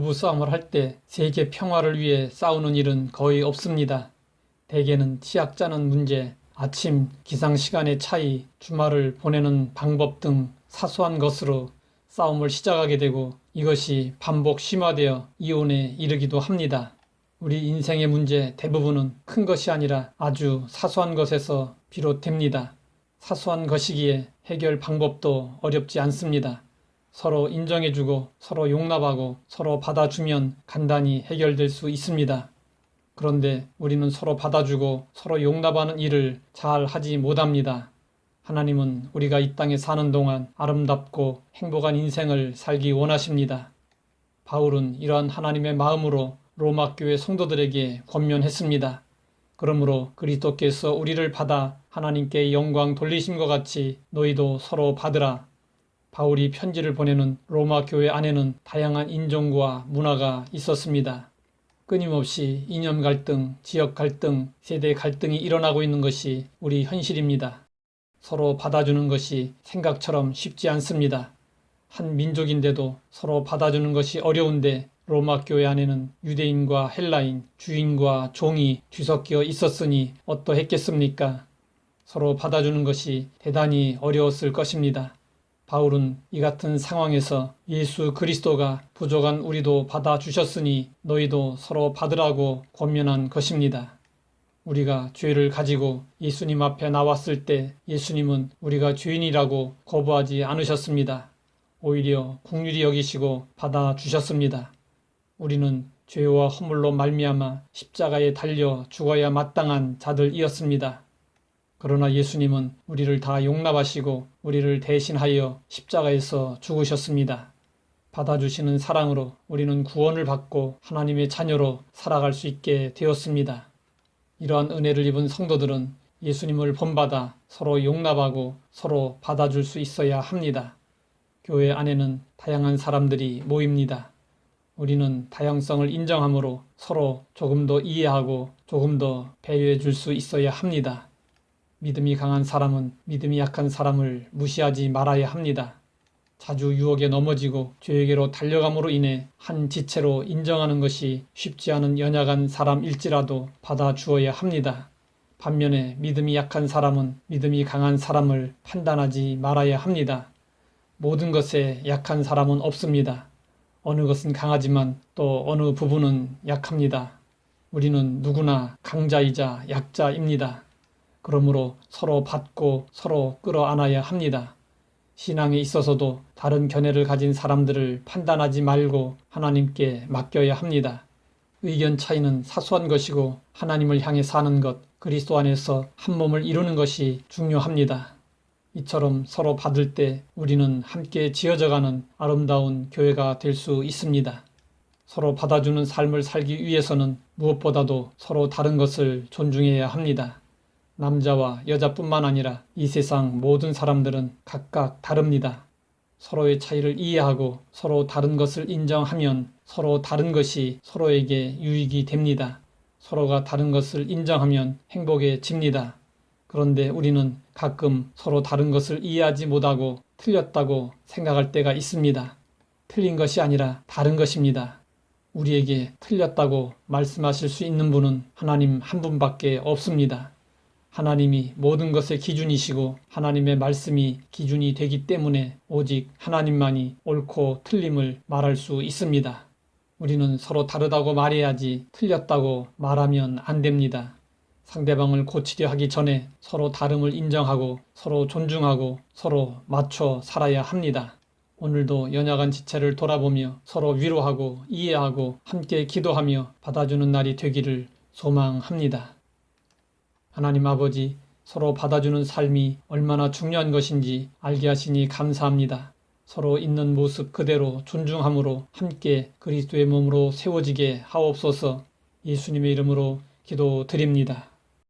부부싸움을 할 때 세계 평화를 위해 싸우는 일은 거의 없습니다. 대개는 치약 짜는 문제, 아침 기상 시간의 차이, 주말을 보내는 방법 등 사소한 것으로 싸움을 시작하게 되고 이것이 반복 심화되어 이혼에 이르기도 합니다. 우리 인생의 문제 대부분은 큰 것이 아니라 아주 사소한 것에서 비롯됩니다. 사소한 것이기에 해결 방법도 어렵지 않습니다. 서로 인정해주고 서로 용납하고 서로 받아주면 간단히 해결될 수 있습니다. 그런데 우리는 서로 받아주고 서로 용납하는 일을 잘 하지 못합니다. 하나님은 우리가 이 땅에 사는 동안 아름답고 행복한 인생을 살기 원하십니다. 바울은 이러한 하나님의 마음으로 로마 교회 성도들에게 권면했습니다. 그러므로 그리스도께서 우리를 받아 하나님께 영광 돌리심과 같이 너희도 서로 받으라. 바울이 편지를 보내는 로마 교회 안에는 다양한 인종과 문화가 있었습니다. 끊임없이 이념 갈등, 지역 갈등, 세대 갈등이 일어나고 있는 것이 우리 현실입니다. 서로 받아주는 것이 생각처럼 쉽지 않습니다. 한 민족인데도 서로 받아주는 것이 어려운데 로마 교회 안에는 유대인과 헬라인, 주인과 종이 뒤섞여 있었으니 어떠했겠습니까? 서로 받아주는 것이 대단히 어려웠을 것입니다. 바울은 이 같은 상황에서 예수 그리스도가 부족한 우리도 받아주셨으니 너희도 서로 받으라고 권면한 것입니다. 우리가 죄를 가지고 예수님 앞에 나왔을 때 예수님은 우리가 죄인이라고 거부하지 않으셨습니다. 오히려 긍휼히 여기시고 받아주셨습니다. 우리는 죄와 허물로 말미암아 십자가에 달려 죽어야 마땅한 자들이었습니다. 그러나 예수님은 우리를 다 용납하시고 우리를 대신하여 십자가에서 죽으셨습니다. 받아주시는 사랑으로 우리는 구원을 받고 하나님의 자녀로 살아갈 수 있게 되었습니다. 이러한 은혜를 입은 성도들은 예수님을 본받아 서로 용납하고 서로 받아줄 수 있어야 합니다. 교회 안에는 다양한 사람들이 모입니다. 우리는 다양성을 인정하므로 서로 조금 더 이해하고 조금 더 배려해 줄 수 있어야 합니다. 믿음이 강한 사람은 믿음이 약한 사람을 무시하지 말아야 합니다. 자주 유혹에 넘어지고 죄에게로 달려감으로 인해 한 지체로 인정하는 것이 쉽지 않은 연약한 사람일지라도 받아주어야 합니다. 반면에 믿음이 약한 사람은 믿음이 강한 사람을 판단하지 말아야 합니다. 모든 것에 약한 사람은 없습니다. 어느 것은 강하지만 또 어느 부분은 약합니다. 우리는 누구나 강자이자 약자입니다. 그러므로 서로 받고 서로 끌어안아야 합니다. 신앙에 있어서도 다른 견해를 가진 사람들을 판단하지 말고 하나님께 맡겨야 합니다. 의견 차이는 사소한 것이고 하나님을 향해 사는 것, 그리스도 안에서 한 몸을 이루는 것이 중요합니다. 이처럼 서로 받을 때 우리는 함께 지어져가는 아름다운 교회가 될 수 있습니다. 서로 받아주는 삶을 살기 위해서는 무엇보다도 서로 다른 것을 존중해야 합니다. 남자와 여자뿐만 아니라 이 세상 모든 사람들은 각각 다릅니다. 서로의 차이를 이해하고 서로 다른 것을 인정하면 서로 다른 것이 서로에게 유익이 됩니다. 서로가 다른 것을 인정하면 행복해집니다. 그런데 우리는 가끔 서로 다른 것을 이해하지 못하고 틀렸다고 생각할 때가 있습니다. 틀린 것이 아니라 다른 것입니다. 우리에게 틀렸다고 말씀하실 수 있는 분은 하나님 한 분밖에 없습니다. 하나님이 모든 것의 기준이시고 하나님의 말씀이 기준이 되기 때문에 오직 하나님만이 옳고 틀림을 말할 수 있습니다. 우리는 서로 다르다고 말해야지 틀렸다고 말하면 안 됩니다. 상대방을 고치려 하기 전에 서로 다름을 인정하고 서로 존중하고 서로 맞춰 살아야 합니다. 오늘도 연약한 지체를 돌아보며 서로 위로하고 이해하고 함께 기도하며 받아주는 날이 되기를 소망합니다. 하나님 아버지, 서로 받아주는 삶이 얼마나 중요한 것인지 알게 하시니 감사합니다. 서로 있는 모습 그대로 존중함으로 함께 그리스도의 몸으로 세워지게 하옵소서. 예수님의 이름으로 기도드립니다.